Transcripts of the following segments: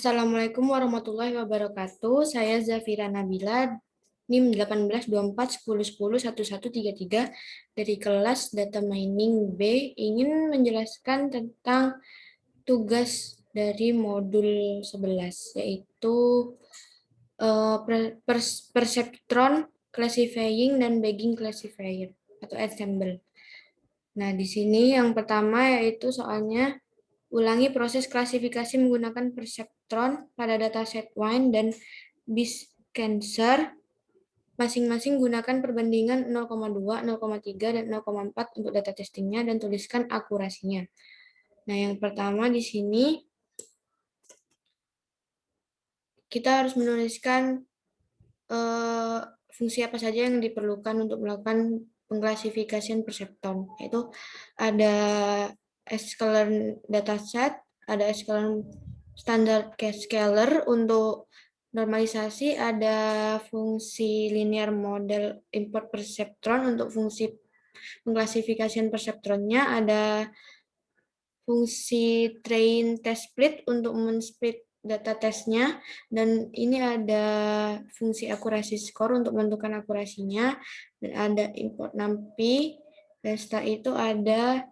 Assalamualaikum warahmatullahi wabarakatuh. Saya Zafira Nabila, NIM 182410101133 dari kelas Data Mining B, ingin menjelaskan tentang tugas dari modul 11, yaitu perceptron classifying dan bagging classifier atau ensemble. Nah, di sini yang pertama yaitu soalnya ulangi proses klasifikasi menggunakan perceptron pada dataset Wine dan Biscancer. Masing-masing gunakan perbandingan 0,2, 0,3, dan 0,4 untuk data testingnya dan tuliskan akurasinya. Nah, yang pertama di sini kita harus menuliskan fungsi apa saja yang diperlukan untuk melakukan pengklasifikasian perceptron, yaitu ada scalar dataset, ada scalar standard scalar untuk normalisasi, ada fungsi linear model import perceptron untuk fungsi pengklasifikasian perceptronnya, ada fungsi train test split untuk men-split data testnya, dan ini ada fungsi akurasi score untuk menentukan akurasinya, dan ada import numpy, dan setelah itu ada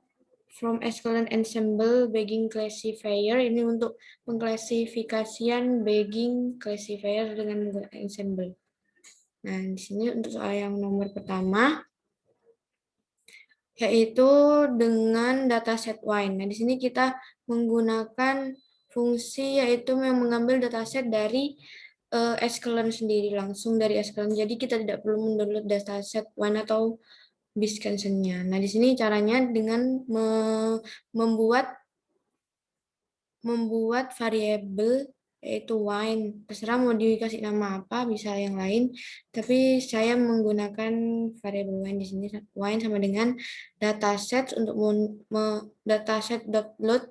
from Escalon Ensemble Bagging Classifier, ini untuk pengklasifikasian bagging classifier dengan menggunakan ensemble. Nah, di sini untuk soal yang nomor pertama, yaitu dengan dataset Wine. Nah, di sini kita menggunakan fungsi yaitu yang mengambil dataset dari Escalon sendiri, langsung dari Escalon. Jadi kita tidak perlu mendownload dataset Wine atau Biscanson-nya. Nah, di sini caranya dengan membuat variabel yaitu wine. Terserah mau dikasih nama apa, bisa yang lain. Tapi saya menggunakan variabel wine di sini. Wine sama dengan dataset untuk dataset.load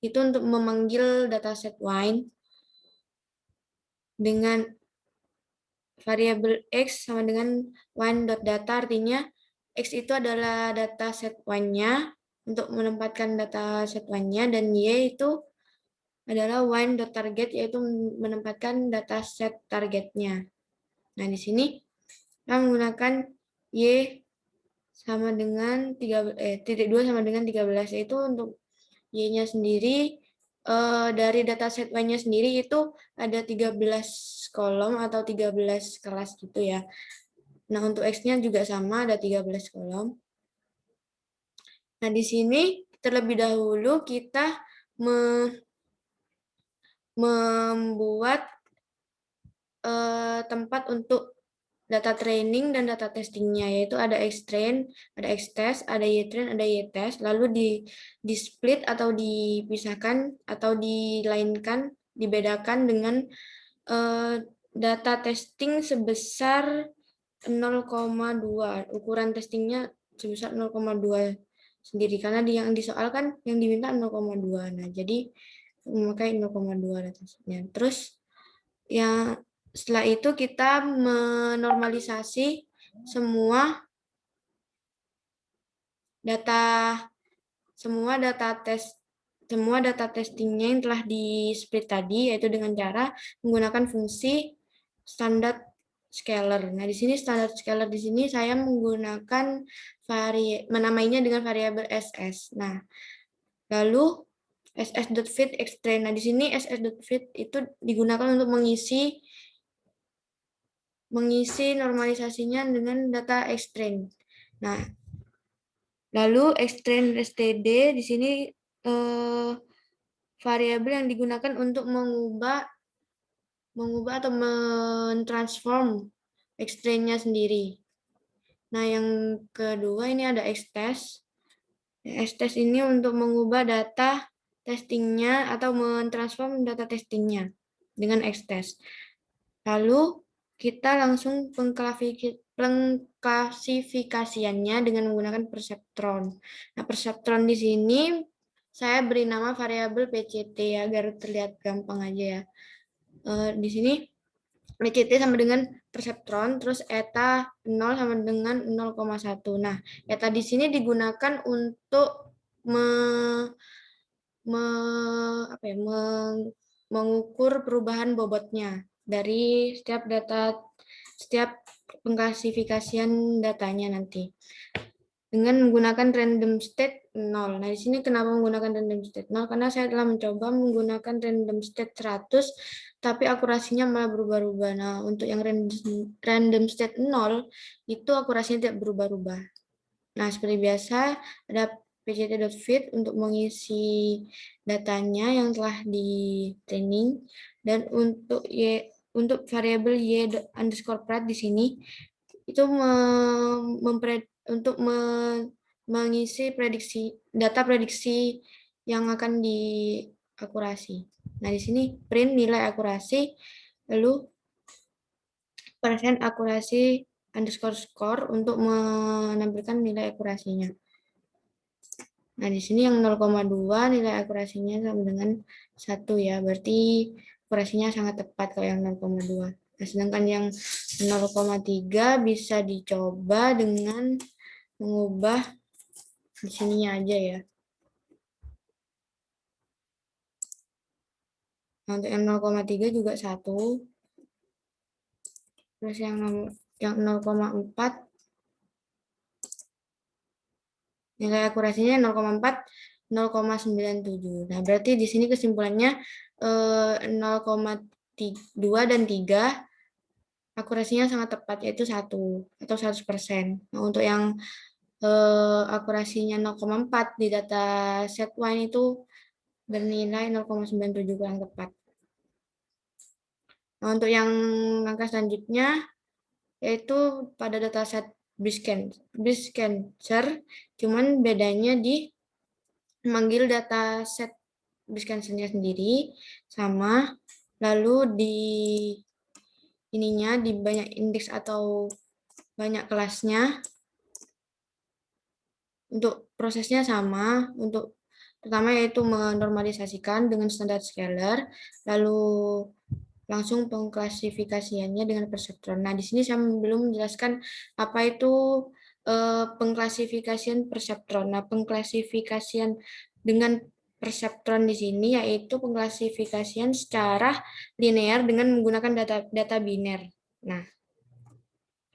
itu untuk memanggil dataset wine dengan variabel x sama dengan wine.data, artinya x itu adalah dataset wine-nya untuk menempatkan dataset wine-nya, dan y itu adalah wine.target, yaitu menempatkan dataset targetnya. Nah, di sini kita menggunakan y sama dengan 2 sama dengan 13, yaitu untuk y-nya sendiri dari dataset y-nya sendiri itu ada 13 kolom atau 13 kelas gitu ya. Nah, untuk x-nya juga sama, ada 13 kolom. Nah, di sini terlebih dahulu kita membuat tempat untuk data training dan data testingnya, yaitu ada Xtrain, ada Xtest, ada Ytrain, ada Ytest, lalu di split atau dipisahkan atau dilainkan, dibedakan dengan data testing sebesar 0,2, ukuran testingnya sebesar 0,2 sendiri, karena yang disoalkan yang diminta 0,2. Nah, jadi memakai 0,2 datasnya. Terus yang setelah itu kita menormalisasi semua data testingnya yang telah di split tadi, yaitu dengan cara menggunakan fungsi standard scalar. Nah, di sini standard scalar di sini saya menggunakan menamainya dengan variabel ss. Nah, lalu ss.fit extrain. Nah, di sini ss.fit itu digunakan untuk mengisi normalisasinya dengan data Xtrain. Nah, lalu Xtrain std di sini variabel yang digunakan untuk mengubah atau mentransform Xtrain-nya sendiri. Nah, yang kedua ini ada Xtest. Xtest ini untuk mengubah data testingnya atau mentransform data testingnya dengan Xtest. Lalu kita langsung pengklasifikasiannya dengan menggunakan perceptron. Nah, perceptron di sini saya beri nama variabel PCT ya, agar terlihat gampang aja ya. Di sini PCT sama dengan perceptron, terus eta 0 sama dengan 0,1. Nah, eta di sini digunakan untuk mengukur perubahan bobotnya dari setiap pengklasifikasian datanya nanti dengan menggunakan random state 0. Nah, di sini kenapa menggunakan random state 0? Karena saya telah mencoba menggunakan random state 100, tapi akurasinya malah berubah-ubah. Nah, untuk yang random state 0, itu akurasinya tidak berubah-ubah. Nah, seperti biasa, ada pct.fit untuk mengisi datanya yang telah di training, dan untuk variabel y underscore prat di sini itu untuk mengisi data prediksi yang akan diakurasi. Nah, di sini print nilai akurasi, lalu persen akurasi underscore score untuk menampilkan nilai akurasinya. Nah, di sini yang 0,2 nilai akurasinya sama dengan 1 ya, berarti akurasinya sangat tepat kalau yang 0,2. Nah, sedangkan yang 0,3 bisa dicoba dengan mengubah di sininya aja ya. Nah, untuk yang 0,3 juga 1. Terus yang 0,4 nilai akurasinya 0,4 0,97. Nah, berarti di sini kesimpulannya 0,2 dan 3 akurasinya sangat tepat, yaitu 1 atau 100%. Nah, untuk yang akurasinya 0,4 di data set wine itu bernilai 0,97 kurang tepat. Nah, untuk yang langkah selanjutnya yaitu pada dataset breast cancer, cuman bedanya di memanggil dataset breast cancer-nya sendiri sama, lalu di ininya di banyak indeks atau banyak kelasnya. Untuk prosesnya sama, untuk pertama yaitu menormalisasikan dengan standar scalar, lalu langsung pengklasifikasiannya dengan perseptron. Nah, di sini saya belum menjelaskan apa itu pengklasifikasian perseptron. Nah, pengklasifikasian dengan perseptron di sini yaitu pengklasifikasian secara linear dengan menggunakan data biner. Nah,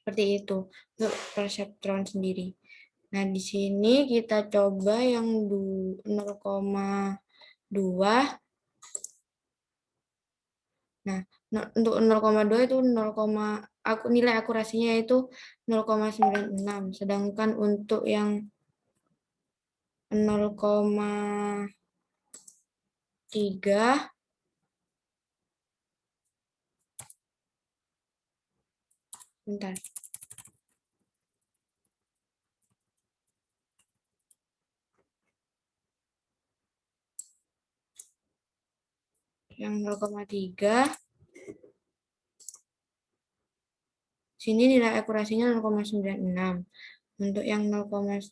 seperti itu untuk perseptron sendiri. Nah, di sini kita coba yang 0,2. Nah, untuk 0,2 itu nilai akurasinya itu 0,96. Sedangkan untuk yang 0,3 bentar. Yang 0,3 sini nilai akurasinya 0,96. Untuk yang 0,4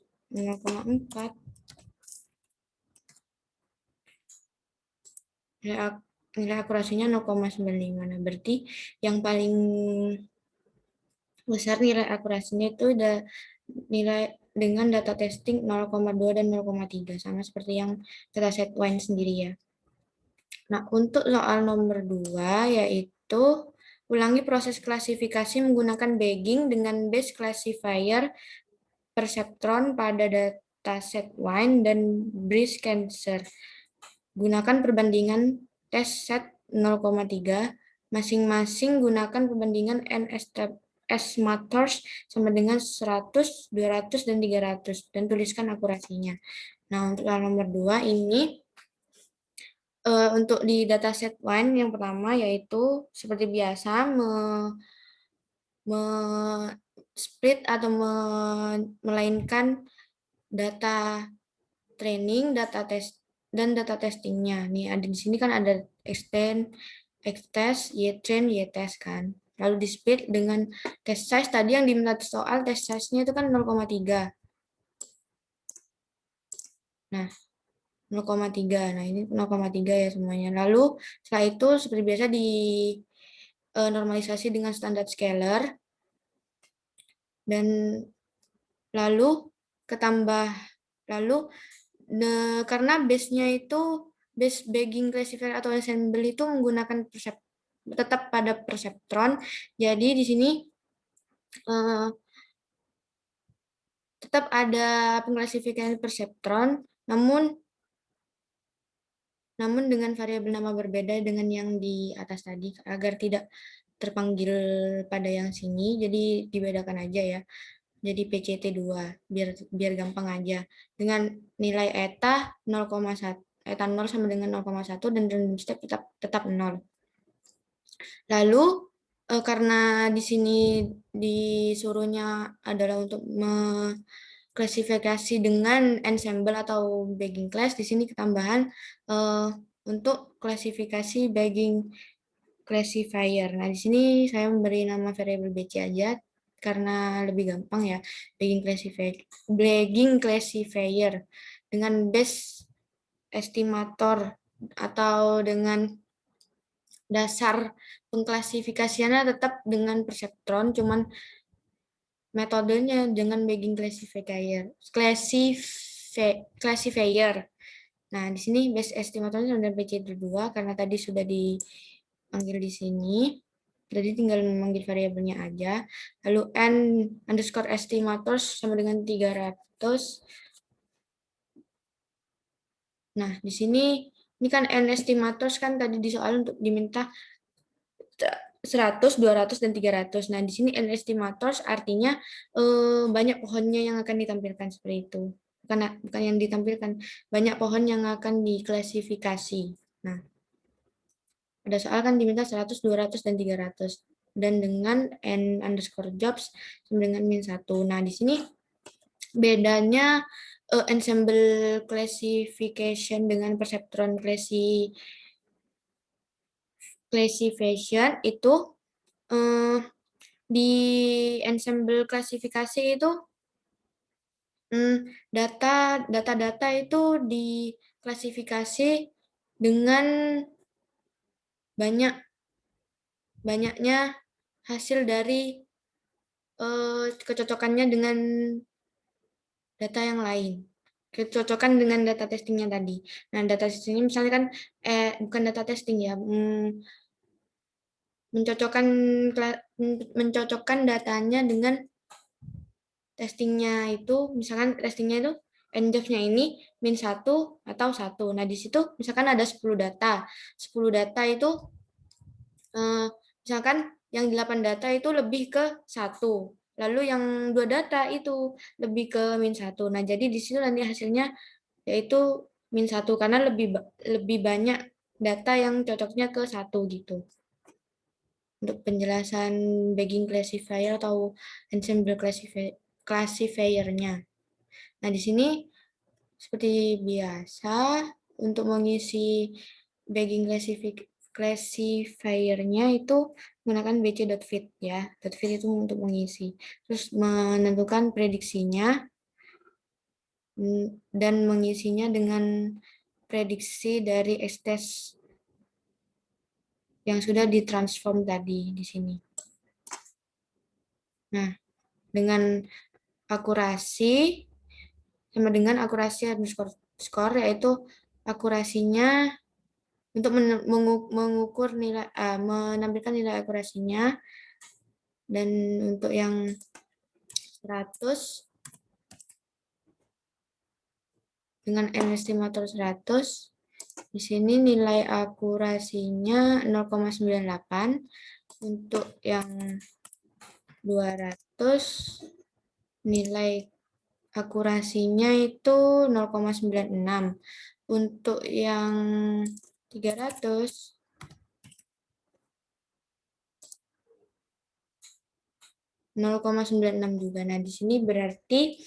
nilai akurasinya 0,95. Nah, berarti yang paling besar nilai akurasinya itu udah nilai dengan data testing 0,2 dan 0,3, sama seperti yang dataset wine sendiri ya. Nah, untuk soal nomor 2 yaitu ulangi proses klasifikasi menggunakan bagging dengan base classifier perceptron pada dataset wine dan breast cancer. Gunakan perbandingan test set 0,3, masing-masing gunakan perbandingan n estimators sama dengan 100, 200, dan 300, dan tuliskan akurasinya. Nah, untuk nomor 2 ini untuk di dataset wine yang pertama yaitu seperti biasa split atau melainkan data training, data test dan data testingnya. Nih ada di sini kan ada extend, xtest, ytrain, ytest kan. Lalu di split dengan test size tadi yang diminta soal test size-nya itu kan 0,3. Nah, 0,3. Nah, ini 0,3 ya semuanya. Lalu setelah itu seperti biasa di normalisasi dengan standar scalar dan lalu ketambah lalu karena base-nya itu base bagging classifier atau ensemble itu menggunakan tetap pada perseptron. Jadi di sini tetap ada pengklasifikasian perseptron, namun dengan variabel nama berbeda dengan yang di atas tadi agar tidak terpanggil pada yang sini, jadi dibedakan aja ya. Jadi PCT2 biar biar gampang aja. Dengan nilai eta 0,1, eta 0 sama dengan 0,1 dan random step tetap 0. Lalu karena di sini disuruhnya adalah untuk klasifikasi dengan ensemble atau bagging class, di sini ketambahan untuk klasifikasi bagging classifier. Nah, di sini saya memberi nama variabel BC aja karena lebih gampang ya. Bagging classifier dengan base estimator atau dengan dasar pengklasifikasiannya tetap dengan perseptron, cuman metodenya dengan bagging classifier. Nah, di sini base estimatornya sudah BC2 karena tadi sudah dipanggil di sini. Jadi tinggal memanggil variabelnya aja. Lalu n underscore estimators sama dengan 300. Nah, di sini ini kan n estimators kan tadi di soal untuk diminta 100, 200, dan 300. Nah, di sini n estimators artinya banyak pohonnya yang akan ditampilkan seperti itu. Bukan yang ditampilkan, banyak pohon yang akan diklasifikasi. Nah, ada soal kan diminta 100, 200, dan 300. Dan dengan n underscore jobs sama dengan min 1. Nah, di sini bedanya ensemble classification dengan perceptron classification itu di ensemble klasifikasi itu data-data itu diklasifikasi dengan banyaknya hasil dari kecocokannya dengan data yang lain. Kecocokan dengan data testingnya tadi. Nah, data testingnya misalnya kan bukan data testing ya, mencocokkan datanya dengan testingnya itu, misalkan testingnya itu NJOF-nya ini min 1 atau 1. Nah, di situ misalkan ada 10 data. 10 data itu misalkan yang 8 data itu lebih ke 1. Lalu yang 2 data itu lebih ke min 1. Nah, jadi di situ nanti hasilnya yaitu min 1 karena lebih banyak data yang cocoknya ke 1 gitu. Untuk penjelasan bagging classifier atau ensemble classifier-nya. Nah, di sini seperti biasa untuk mengisi bagging classifier-nya itu menggunakan bc.fit ya. .fit itu untuk mengisi. Terus menentukan prediksinya dan mengisinya dengan prediksi dari S-test yang sudah ditransform tadi di sini. Nah, dengan akurasi sama dengan akurasi underscore score, yaitu akurasinya untuk mengukur nilai menampilkan nilai akurasinya, dan untuk yang 100 dengan n estimator 100 di sini nilai akurasinya 0,98, untuk yang 200 nilai akurasinya itu 0,96, untuk yang 300 0,96 juga. Nah, di sini berarti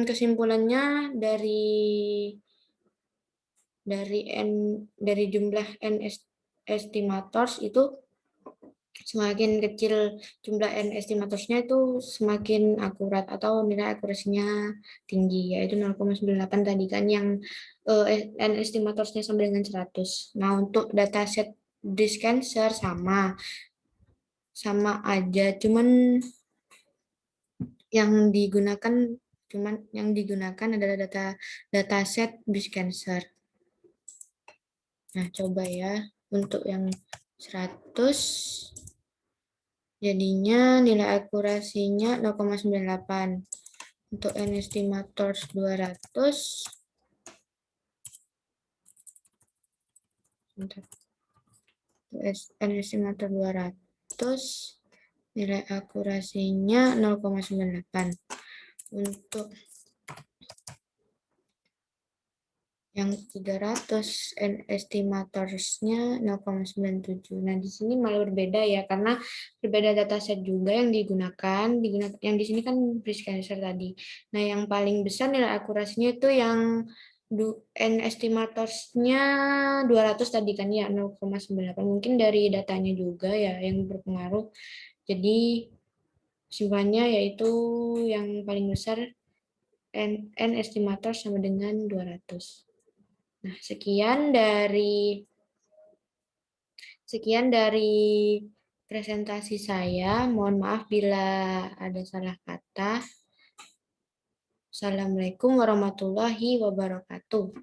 kesimpulannya dari jumlah n estimators itu semakin kecil jumlah n estimatornya itu semakin akurat atau nilai akurasinya tinggi, yaitu 0,98 tadi kan yang n estimatornya sama dengan 100. Nah, untuk dataset breast cancer sama aja, cuman yang digunakan adalah dataset breast cancer. Nah, coba ya. Untuk yang 100, jadinya nilai akurasinya 0,98. Untuk n estimator 200, n estimator 200, nilai akurasinya 0,98. Untuk yang 300, n estimatornya 0,97. Nah, di sini malah berbeda ya, karena berbeda dataset juga yang digunakan. Yang di sini kan breast cancer tadi. Nah, yang paling besar nilai akurasinya itu yang n estimatornya 200 tadi kan ya, 0,98. Mungkin dari datanya juga ya yang berpengaruh. Jadi simpannya yaitu yang paling besar n estimator sama dengan 200. Nah, sekian dari presentasi saya. Mohon maaf bila ada salah kata. Assalamualaikum warahmatullahi wabarakatuh.